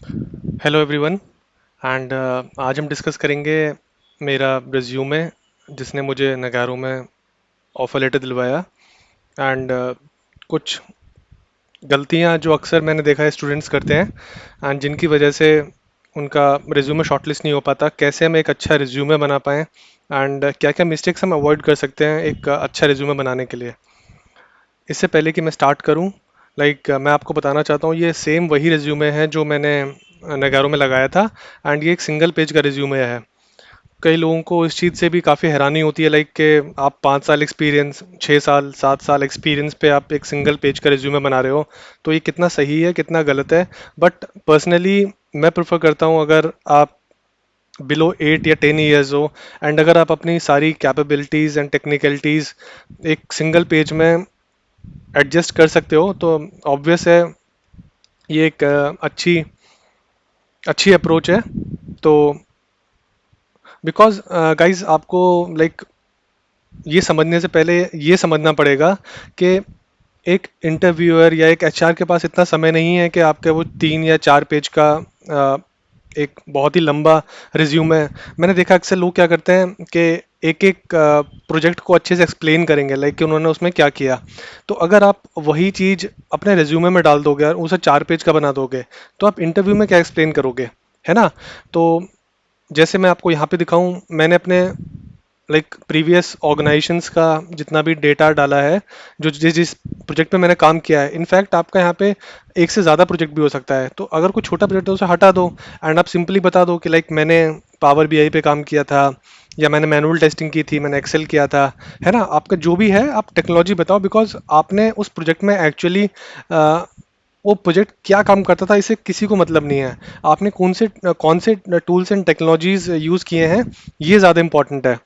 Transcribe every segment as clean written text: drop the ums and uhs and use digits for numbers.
Hello everyone and आज हम discuss करेंगे मेरा रिज्यूमे जिसने मुझे नगारों में ऑफर लेटर दिलवाया एंड कुछ गलतियां जो अक्सर मैंने देखा है स्टूडेंट्स करते हैं एंड जिनकी वजह से उनका रिज्यूमे शॉर्टलिस्ट नहीं हो पाता। कैसे हम एक अच्छा रिज्यूमे बना पाएँ एंड क्या क्या मिस्टेक्स हम अवॉइड कर सकते हैं एक अच्छा रिज्यूमे बनाने के लिए। इससे पहले कि मैं स्टार्ट करूं, मैं आपको बताना चाहता हूं ये सेम वही रिज्यूमे है जो मैंने नगारों में लगाया था एंड ये एक सिंगल पेज का रिज्यूमे है। कई लोगों को इस चीज़ से भी काफ़ी हैरानी होती है कि आप 5 साल एक्सपीरियंस, 6 साल, 7 साल एक्सपीरियंस पे आप एक सिंगल पेज का रिज्यूमे बना रहे हो, तो ये कितना सही है कितना गलत है। बट पर्सनली मैं प्रेफर करता हूँ अगर आप बिलो 8 या 10 ईयर्स हो एंड अगर आप अपनी सारी कैपेबिलिटीज़ एंड टेक्निकलिटीज़ एक सिंगल पेज में एडजस्ट कर सकते हो तो ऑब्वियस है ये एक अच्छी अच्छी अप्रोच है। तो बिकॉज गाइज आपको लाइक ये समझने से पहले ये समझना पड़ेगा कि एक इंटरव्यूअर या एक एचआर के पास इतना समय नहीं है कि आपके वो 3 या 4 पेज का अ, एक बहुत ही लंबा रिज्यूम है। मैंने देखा अक्सर लोग क्या करते हैं कि एक एक प्रोजेक्ट को अच्छे से एक्सप्लेन करेंगे लाइक कि उन्होंने उसमें क्या किया। तो अगर आप वही चीज़ अपने रिज्यूमे में डाल दोगे और उसे 4 पेज का बना दोगे तो आप इंटरव्यू में क्या एक्सप्लेन करोगे, है ना। तो जैसे मैं आपको यहाँ पे दिखाऊं, मैंने अपने प्रीवियस ऑर्गेनाइजेशंस का जितना भी डेटा डाला है, जो जिस जिस प्रोजेक्ट पे मैंने काम किया है। इनफैक्ट आपका यहाँ पे एक से ज़्यादा प्रोजेक्ट भी हो सकता है, तो अगर कोई छोटा प्रोजेक्ट है उसे हटा दो एंड आप सिंपली बता दो कि मैंने पावर बीआई पे काम किया था, या मैंने मैनुअल टेस्टिंग की थी, मैंने एक्सेल किया था, है ना। आपका जो भी है आप टेक्नोलॉजी बताओ, बिकॉज आपने उस प्रोजेक्ट में एक्चुअली वो प्रोजेक्ट क्या काम करता था इसे किसी को मतलब नहीं है। आपने कौन से टूल्स एंड टेक्नोलॉजीज यूज़ किए हैं, ये ज़्यादा इंपॉर्टेंट है।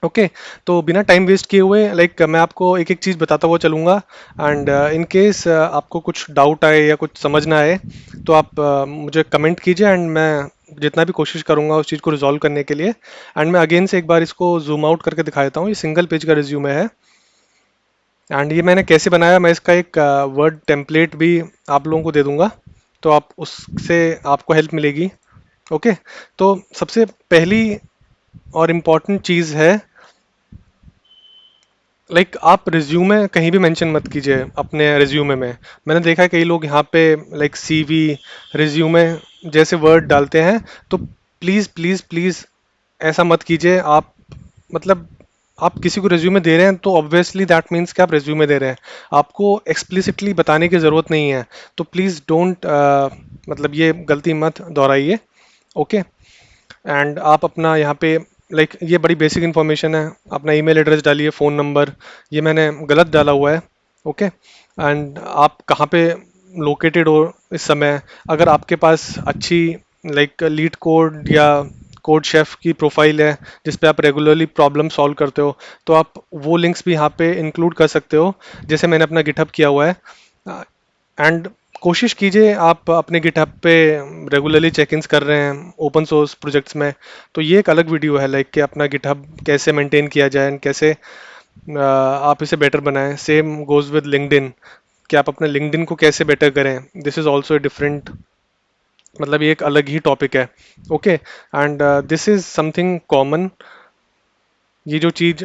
ओके। तो बिना टाइम वेस्ट किए हुए मैं आपको एक एक चीज़ बताता हुआ चलूँगा एंड इन केस आपको कुछ डाउट आए या कुछ समझ ना आए तो आप मुझे कमेंट कीजिए एंड मैं जितना भी कोशिश करूँगा उस चीज़ को रिजॉल्व करने के लिए। एंड मैं अगेन से एक बार इसको जूम आउट करके दिखा देता हूँ। ये सिंगल पेज का रिज्यूमे है एंड ये मैंने कैसे बनाया, मैं इसका एक वर्ड टेम्पलेट भी आप लोगों को दे दूंगा, तो आप उससे आपको हेल्प मिलेगी। ओके। तो सबसे पहली और इम्पॉर्टेंट चीज़ है, आप रिज्यूमे कहीं भी मेंशन मत कीजिए अपने रिज्यूमे में। मैंने देखा है कई लोग यहाँ पे सीवी, रिज्यूमे जैसे वर्ड डालते हैं, तो प्लीज़ प्लीज़ प्लीज़ ऐसा मत कीजिए। आप मतलब आप किसी को रिज्यूमे दे रहे हैं तो ऑब्वियसली दैट मीन्स कि आप रिज्यूमे दे रहे हैं, आपको एक्सप्लिसिटली बताने की ज़रूरत नहीं है। तो प्लीज़ डोंट ये गलती मत दोहराइए। ओके। एंड आप अपना यहाँ पे ये बड़ी बेसिक इन्फॉर्मेशन है, अपना ईमेल एड्रेस डालिए, फ़ोन नंबर। ये मैंने गलत डाला हुआ है। ओके। एंड आप कहाँ पे लोकेटेड हो इस समय, अगर आपके पास अच्छी लीड कोड या कोड शेफ की प्रोफाइल है जिस पे आप रेगुलरली प्रॉब्लम सॉल्व करते हो, तो आप वो लिंक्स भी यहाँ पे इंक्लूड कर सकते हो, जैसे मैंने अपना गिटहब किया हुआ है। एंड कोशिश कीजिए आप अपने गिटहब पे रेगुलरली चेक इन्स कर रहे हैं ओपन सोर्स प्रोजेक्ट्स में। तो ये एक अलग वीडियो है कि अपना गिटहब कैसे मेंटेन किया जाए and कैसे आप इसे बेटर बनाएं। सेम गोज विद लिंक्डइन, कि आप अपने लिंक्डइन को कैसे बेटर करें। दिस इज़ ऑल्सो डिफरेंट, ये एक अलग ही टॉपिक है। Okay. And this is something common. ये जो चीज़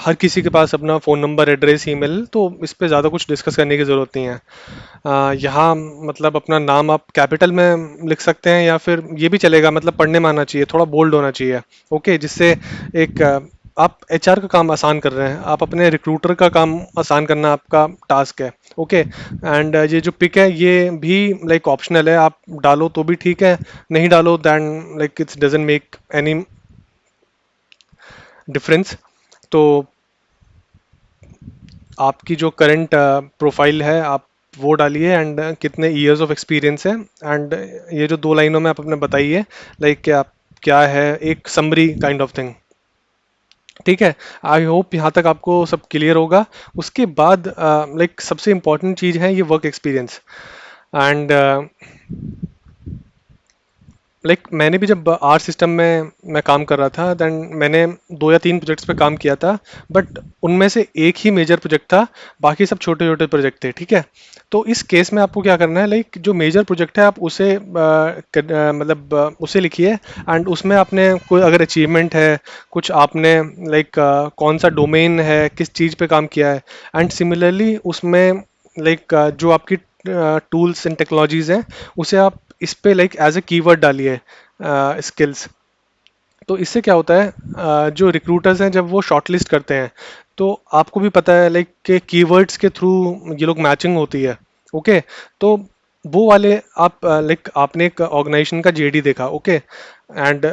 हर किसी के पास अपना फ़ोन नंबर, एड्रेस, ईमेल, तो इस पे ज़्यादा कुछ डिस्कस करने की ज़रूरत नहीं है। यहाँ अपना नाम आप कैपिटल में लिख सकते हैं या फिर ये भी चलेगा, पढ़ने में आना चाहिए, थोड़ा बोल्ड होना चाहिए। ओके। जिससे एक आप एचआर का काम आसान कर रहे हैं, आप अपने रिक्रूटर का काम आसान करना आपका टास्क है। ओके। एंड ये जो पिक है ये भी ऑप्शनल है, आप डालो तो भी ठीक है, नहीं डालो then it's doesn't make any difference. तो आपकी जो करंट प्रोफाइल है आप वो डालिए एंड कितने इयर्स ऑफ एक्सपीरियंस है। एंड ये जो 2 लाइनों में आप अपने बताइए कि आप क्या है, एक समरी काइंड ऑफ थिंग। ठीक है। आई होप यहाँ तक आपको सब क्लियर होगा। उसके बाद सबसे इम्पोर्टेंट चीज़ है ये वर्क एक्सपीरियंस। एंड मैंने भी जब आर सिस्टम में मैं काम कर रहा था, देन मैंने 2 या 3 प्रोजेक्ट्स पे काम किया था, बट उनमें से एक ही मेजर प्रोजेक्ट था, बाकी सब छोटे छोटे प्रोजेक्ट थे। ठीक है, तो इस केस में आपको क्या करना है, जो मेजर प्रोजेक्ट है आप उसे उसे लिखिए, एंड उसमें आपने कोई अगर अचीवमेंट है, कुछ आपने कौन सा डोमेन है, किस चीज़ पे काम किया है, एंड सिमिलरली उसमें जो आपकी टूल्स एंड टेक्नोलॉजीज हैं, उसे आप इस पे एज ए कीवर्ड डालिए, स्किल्स। तो इससे क्या होता है, जो रिक्रूटर्स हैं जब वो शॉर्टलिस्ट करते हैं, तो आपको भी पता है कि कीवर्ड्स के थ्रू ये लोग मैचिंग होती है। ओके, तो वो वाले आप आपने एक ऑर्गेनाइजेशन का जेडी देखा, ओके, एंड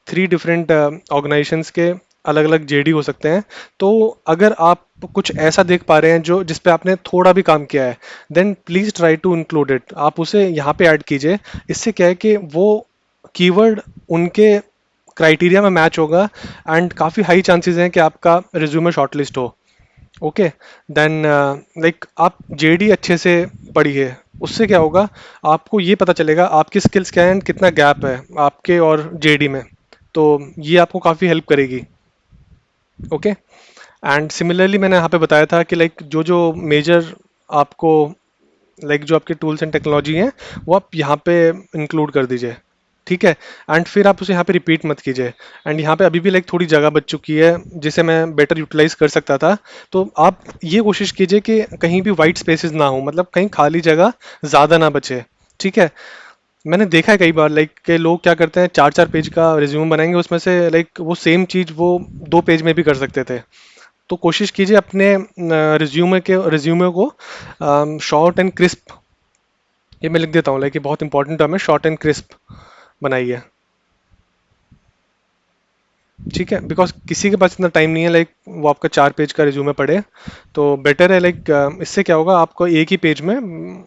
3 डिफरेंट ऑर्गेनाइजेशंस के अलग अलग जेडी हो सकते हैं। तो अगर आप कुछ ऐसा देख पा रहे हैं जो जिस पे आपने थोड़ा भी काम किया है, then please try to include it, आप उसे यहाँ पे ऐड कीजिए। इससे क्या है कि वो कीवर्ड उनके क्राइटेरिया में मैच होगा, एंड काफ़ी हाई चांसेस हैं कि आपका रिज्यूमे शॉर्टलिस्ट हो। ओके, देन आप जेडी अच्छे से पढ़िए। उससे क्या होगा, आपको ये पता चलेगा आपकी स्किल्स क्या है एंड कितना गैप है आपके और जेडी में। तो ये आपको काफ़ी हेल्प करेगी। ओके, एंड सिमिलरली मैंने यहाँ पे बताया था कि जो जो मेजर आपको जो आपके टूल्स एंड टेक्नोलॉजी हैं, वो आप यहाँ पे इंक्लूड कर दीजिए। ठीक है, एंड फिर आप उसे यहाँ पे रिपीट मत कीजिए। एंड यहाँ पे अभी भी थोड़ी जगह बच चुकी है जिसे मैं बेटर यूटिलाइज कर सकता था। तो आप ये कोशिश कीजिए कि कहीं भी वाइट स्पेसेस ना हो, मतलब कहीं खाली जगह ज़्यादा ना बचे। ठीक है, मैंने देखा है कई बार के लोग क्या करते हैं, 4 4 पेज का रिज्यूम बनाएंगे, उसमें से वो सेम चीज़ वो 2 पेज में भी कर सकते थे। तो कोशिश कीजिए अपने रिज्यूमे को शॉर्ट एंड क्रिस्प, ये मैं लिख देता हूँ, ये बहुत इंपॉर्टेंट टर्म है, शॉर्ट एंड क्रिस्प बनाइए। ठीक है, बिकॉज किसी के पास इतना टाइम नहीं है वो आपका 4 पेज का रिज्यूमे पढ़े। तो बेटर है इससे क्या होगा, आपको एक ही पेज में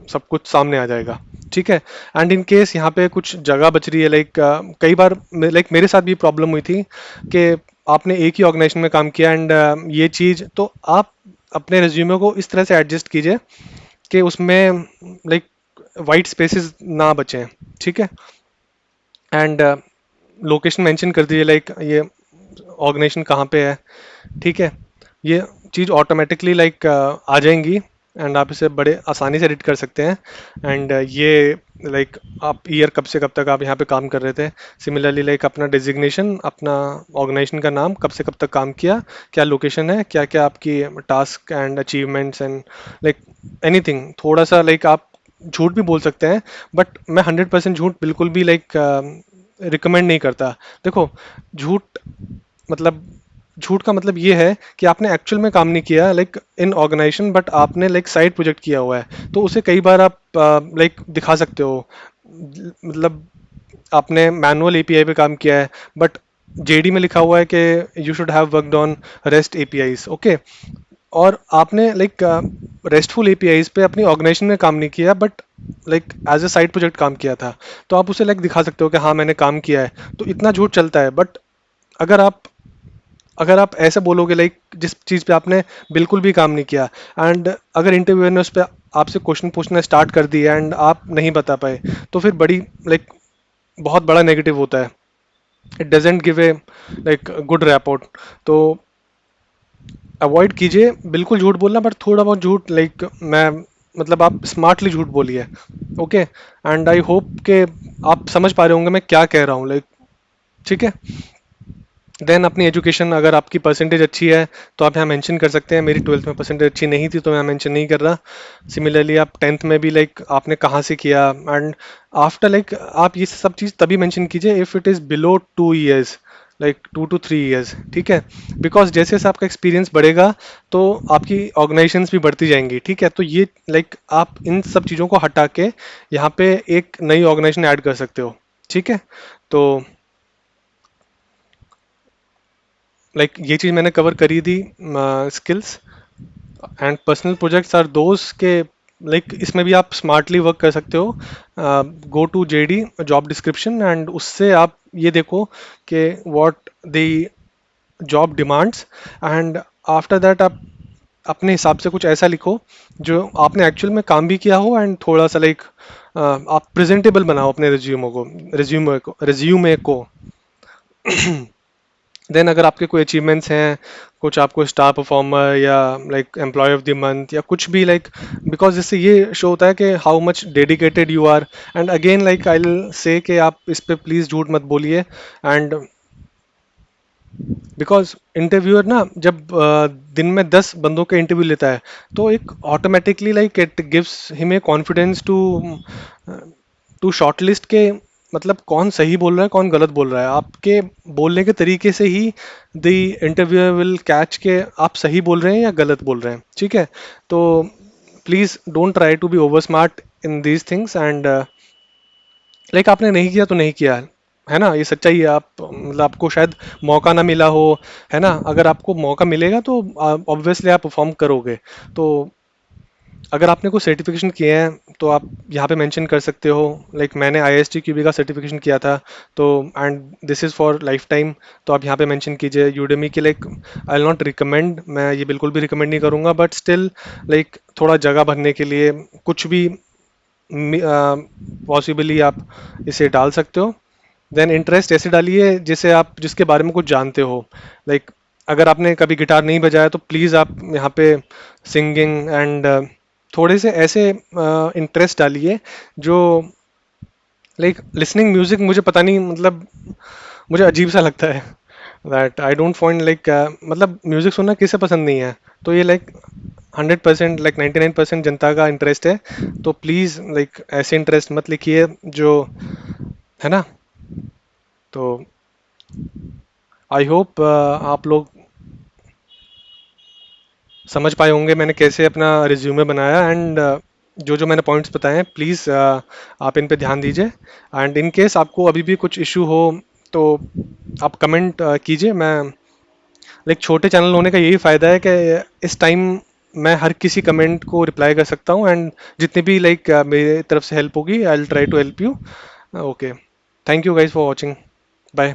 सब कुछ सामने आ जाएगा। ठीक है, एंड इन केस यहाँ पे कुछ जगह बच रही है, कई बार मेरे साथ भी प्रॉब्लम हुई थी कि आपने एक ही ऑर्गेनाइजेशन में काम किया, एंड ये चीज़ तो आप अपने रिज्यूमे को इस तरह से एडजस्ट कीजिए कि उसमें लाइक वाइट स्पेसेस ना बचें। ठीक है, एंड लोकेशन मेंशन कर दीजिए, ये ऑर्गेनाइजेशन कहाँ पे है। ठीक है, ये चीज़ ऑटोमेटिकली आ जाएंगी, एंड आप इसे बड़े आसानी से एडिट कर सकते हैं। एंड ये आप ईयर कब से कब तक आप यहाँ पे काम कर रहे थे, सिमिलरली अपना डिजिग्नेशन, अपना ऑर्गेनाइजेशन का नाम, कब से कब तक काम किया, क्या लोकेशन है, क्या क्या आपकी task and achievements, and like anything. थोड़ा सा आप झूठ भी बोल सकते हैं, बट मैं 100% झूठ बिल्कुल भी रिकमेंड नहीं करता। देखो, झूठ मतलब झूठ का मतलब ये है कि आपने एक्चुअल में काम नहीं किया इन ऑर्गेनाइजेशन, बट आपने साइड प्रोजेक्ट किया हुआ है, तो उसे कई बार आप दिखा सकते हो। मतलब आपने मैनुअल एपीआई पे काम किया है, बट जेडी में लिखा हुआ है कि you should have worked on rest APIs. Okay, और आपने रेस्टफुल एपीआईज पे अपनी ऑर्गेनाइजेशन में काम नहीं किया, but as a side project काम किया था। तो आप उसे दिखा सकते हो कि हाँ मैंने काम किया है। तो इतना झूठ चलता है, बट अगर आप अगर आप ऐसे बोलोगे जिस चीज़ पे आपने बिल्कुल भी काम नहीं किया, एंड अगर इंटरव्यू ने उस पर आपसे क्वेश्चन पूछना स्टार्ट कर दिया एंड आप नहीं बता पाए, तो फिर बड़ी बहुत बड़ा नेगेटिव होता है। It doesn't give a good rapport. तो अवॉइड कीजिए बिल्कुल झूठ बोलना, बट थोड़ा बहुत झूठ मैं आप स्मार्टली झूठ बोलिए। ओके, एंड आई होप कि आप समझ पा रहे होंगे मैं क्या कह रहा हूँ। ठीक है, देन अपनी एजुकेशन, अगर आपकी परसेंटेज अच्छी है तो आप यहाँ मेंशन कर सकते हैं। मेरी 12th में परसेंटेज अच्छी नहीं थी तो मैं मेंशन नहीं कर रहा। सिमिलरली आप 10th में भी आपने कहाँ से किया, एंड आफ्टर आप ये सब चीज़ तभी मेंशन कीजिए if it is below 2 years, 2 to 3 years। ठीक है, बिकॉज जैसे जैसे आपका एक्सपीरियंस बढ़ेगा तो आपकी ऑर्गेनाइजेशंस भी बढ़ती जाएंगी। ठीक है, तो ये आप इन सब चीज़ों को हटा के यहाँ पे एक नई ऑर्गेनाइजेशन ऐड कर सकते हो। ठीक है, तो ये चीज़ मैंने कवर करी थी, skills and personal projects are those के इसमें भी आप स्मार्टली वर्क कर सकते हो। Go to JD job description, and उससे आप ये देखो कि what the job demands, and after that आप अपने हिसाब से कुछ ऐसा लिखो जो आपने एक्चुअल में काम भी किया हो, एंड थोड़ा सा आप प्रेजेंटेबल बनाओ अपने रिज्यूमे को। देन अगर आपके कोई अचीवमेंट्स हैं, कुछ आपको स्टार परफॉर्मर या like employee of the month या कुछ भी लाइक, बिकॉज इससे ये शो होता है कि how much dedicated you are. And again like I will say कि आप इस पे प्लीज़ झूठ मत बोलिए। एंड बिकॉज इंटरव्यूअर ना जब दिन में 10 बंदों का इंटरव्यू लेता है, तो एक automatically like it gives him a confidence to shortlist के, मतलब कौन सही बोल रहा है कौन गलत बोल रहा है। आपके बोलने के तरीके से ही द इंटरव्यूअर विल कैच के आप सही बोल रहे हैं या गलत बोल रहे हैं, ठीक है। तो please don't try to be over smart in these things. And like आपने नहीं किया तो नहीं किया है ना, ये सच्चाई है। आप मतलब आपको शायद मौका ना मिला हो, है ना। अगर आपको मौका मिलेगा तो ऑब्वियसली आप परफॉर्म करोगे। तो अगर आपने कोई सर्टिफिकेशन किए हैं तो आप यहाँ पे मेंशन कर सकते हो। लाइक मैंने IIST QB का सर्टिफिकेशन किया था, तो and this is for life time. तो आप यहाँ पे मेंशन कीजिए। यूडेमी के like I will not recommend, मैं ये बिल्कुल भी रिकमेंड नहीं करूँगा, बट स्टिल लाइक थोड़ा जगह भरने के लिए कुछ भी पॉसिबली आप इसे डाल सकते हो। देन इंटरेस्ट ऐसे डालिए जिसे आप जिसके बारे में कुछ जानते हो। लाइक अगर आपने कभी गिटार नहीं बजाया तो प्लीज़ आप यहाँ पे सिंगिंग एंड थोड़े से ऐसे इंटरेस्ट डालिए जो लाइक लिसनिंग म्यूजिक, मुझे पता नहीं मतलब मुझे अजीब सा लगता है that I don't find like, मतलब म्यूजिक सुनना किसे पसंद नहीं है। तो ये लाइक 100% लाइक 99% जनता का इंटरेस्ट है। तो प्लीज़ लाइक ऐसे इंटरेस्ट मत लिखिए जो, है ना। तो आई होप आप लोग समझ पाए होंगे मैंने कैसे अपना रिज्यूमे बनाया। एंड जो जो मैंने पॉइंट्स बताए हैं प्लीज़ आप इन पे ध्यान दीजिए। एंड इन केस आपको अभी भी कुछ इशू हो तो आप कमेंट कीजिए। मैं लाइक छोटे चैनल होने का यही फ़ायदा है कि इस टाइम मैं हर किसी कमेंट को रिप्लाई कर सकता हूँ। एंड जितनी भी लाइक मेरी तरफ से हेल्प होगी I will try to help you. Okay, thank you guys for watching. Bye.